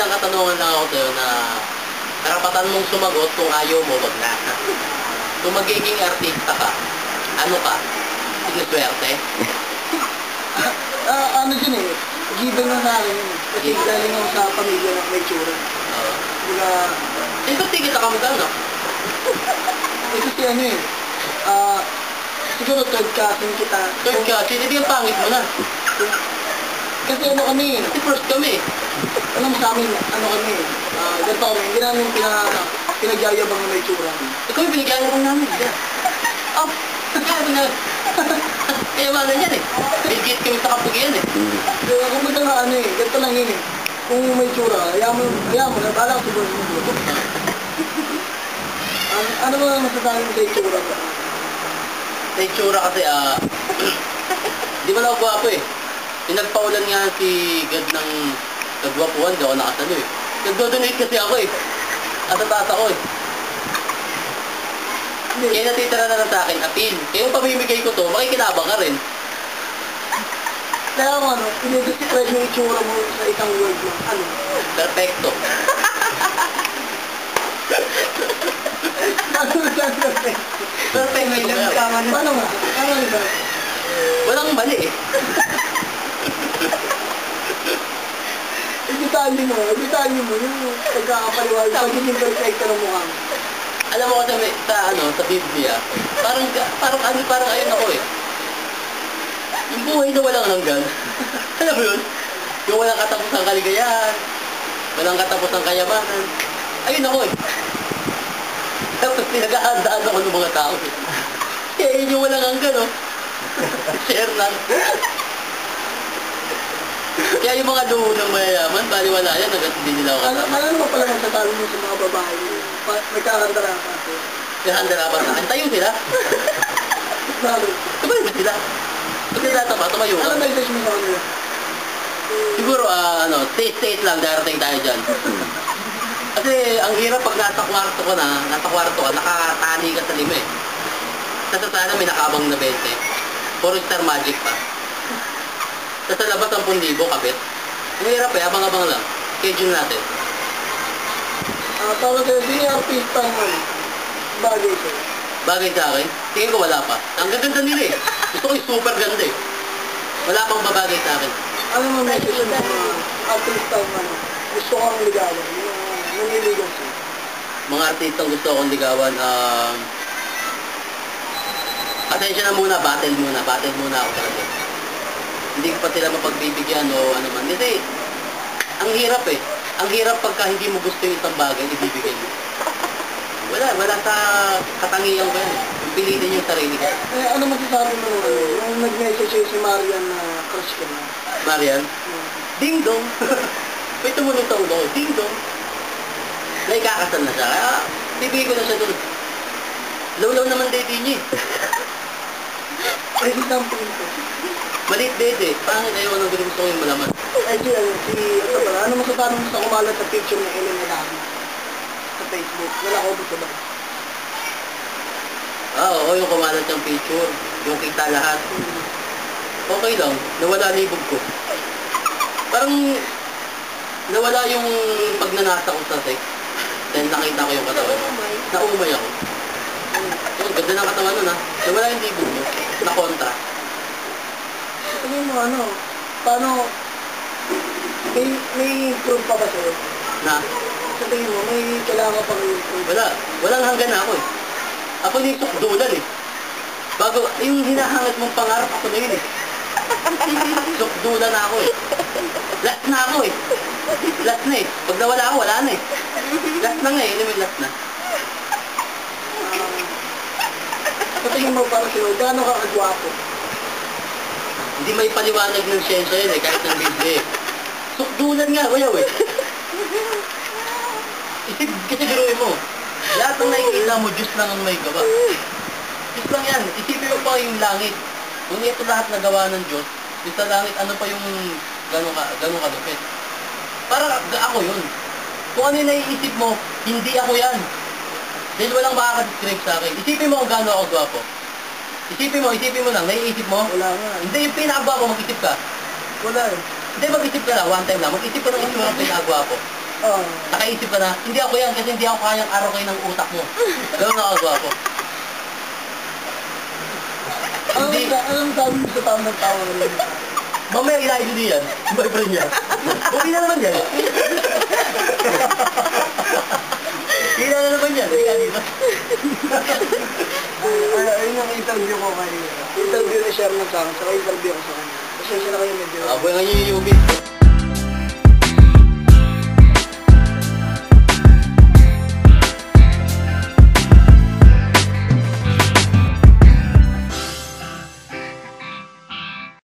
isang katanungan lang ako sa'yo na karapatan mong sumagot kung ayaw mo, wag na. Kung magiging artista ka, ano ka? Sinuswerte? Ano dyan eh, given na sa akin yun. Kasi galing ako sa pamilya na may tsura. Diba, eh, ba't di kita kamag-anak? eh kasi ano eh, siguro third cousin kita. Third cousin, hindi ang pangit mo na. Kasi ano kami, Kasi first kami. alam mo sa amin, ano kami, ganito kami, hindi namin pinagyayabang na may tsura. Ikaw yung pinagayabang namin. Oh, kaya na. Kaya mana yan eh. Bigit kami sa kapugian eh. Kaya kung baga nga ano eh, ganito lang yun eh. Kung may tsura, hayaan mo na, bahala ka siguro mo. Ano ba masasabi mo sa itsura ka? Sa itsura kasi, di ba na ako gwapo eh. Pinagpaulan nga si God ng kagwapuan, di ako nakasalo eh. Nagdodonate kasi ako eh. At tataas ako eh. Kaya natitira na lang sa akin, appeal. Kaya kung pamimigay ko to, makikinabang ka rin. Kaya ano, i-describe yung itsura mo sa isang word lang. Ano? Perfecto. Ano dyan perfect? Perfecto. May lang tama na. Paano nga? Ano ba? Walang mali eh. Detalye mo, yung pagkakapaliwag, pagiging perfecto ng mukha mo. Alam mo kasi sa Biblia, parang ayun ako eh. Yung buhay na walang hanggan. Alam mo yun? Yung walang katapusang kaligayahan, walang katapusang kayamanan. Ayun ako eh. Tapos pinag-ahandaan ako ng mga tao eh. Kaya yun yung walang hanggan oh. Share lang. Kaya yung mga luhunang mayayaman, baliwala yan, hanggang hindi nila ako kasama. Ano mo pala magsasabi mo sa mga babae? Nagkakandara ka. Pinahanda-rapan sa akin. Tayo sila. Bakit? Sabay ba sila? Pag nilata tumayo ka. Ano message mo sa kanila? Siguro, stay lang, darating tayo dyan. Kasi, ang hirap pag nasa kwarto ka, nakatali ka sa lima eh. Sa sana may nakabang na 20. 4 star magic pa. Sa labas 10,000 kabit. Ang hirap eh, abang-abang lang. Schedule natin. Para sa'yo, sino yung artista mo? Bagay sa'yo. Bagay sa akin, tingin ko wala pa. Ang ganda nila eh. Gusto ko yung super ganda eh. Wala pang babagay sa akin. Ano mo message mo sa mga artista mo? Gusto ko ang ligawan. Naniligaw sa'yo. Mga artistang gusto akong ligawan, atensya na muna, battle muna ako talaga. Hindi ko pa sila mapagbibigyan o ano man. Kasi, ang hirap eh. Ang hirap pagka hindi mo gusto yung isang bagay, ibibigay mo. Wala sa katangian ko yan eh. Pilitin yung sarili ko. Ano masasabi mo nung nag-message si Marian na crush ka na? Marian? Ding dong! May tumunod sa ulo ko, ding dong! Naikakasal na siya, kaya bibigay ko na siya doon. Law naman date niya eh. Pwede lang po ito. Maliit date eh. Pangit ayaw nang gusto ko yung malaman. Ay, ano masasabi mo sa kumalat na picture ni Ellen Medina sa Facebook? Wala ko dito ba? Oo, yung kumalat yung picture. Yung kita lahat. Okay lang. Nawala libog ko. Parang nawala yung pagnanasa ko sa sex. Dahil nakita ko yung katawan. Naumay ako. Yung ganda ng katawan nun ha. Nawala yung libog mo. Na kontra. Sabihin mo paano, may proof pa ba sa'yo? Na? Sa tingin mo, may kailangan pa kayo proof? Walang hanggan na ako eh. Ako na yung sukdulan eh. Bago, yung hinahangad mong pangarap ako na yun eh. Sukdulan na ako eh. Last na ako eh. Last na eh. Pag nawala ako, wala na eh. Last na nga eh. Ano yung last na? Sa tingin mo para sa'yo, gaano ka kagwapo? Hindi may paliwanag ng siyensya yun eh. Kahit ng Biblia eh. Sukdulan nga, wayaw eh. Kasi biruin mo. Lahat ng nakikita mo, Diyos lang ang may gawa. Diyos lang yan. Isipin mo pa yung langit. Kung ito lahat na gawa ng Diyos, yung sa langit, ano pa yung gano'ng kalupit. Parang ako yun. Kung ano yung naiisip mo, hindi ako yan. Dahil walang makaka-describe sa akin. Isipin mo kung gaano ako gwapo. Isipin mo lang, naiisip mo? Wala nga. Hindi, yung pinakagwapo, mag-isip ka. Wala eh. Hindi, mag-isip ka lang, one time lang. Mag-isip ka ng itsura ng pinakagwapo. Oo. Nakaisip ka na, hindi ako yan kasi hindi ako kayang araw-kain ng utak mo. Gano'n nakagawa ko. Anong sabi mo sa tamang tao rin? Mamaya ilahin din yan, yung boyfriend niya. Okay na naman yan. Hila na naman yan, hindi ka dito. Ayun yung interview ko kayo. Interview ni Sherman sa akin, saka interview ko sa kanya. Pasensya na kayo medyo. Aboy nga yung Yumi.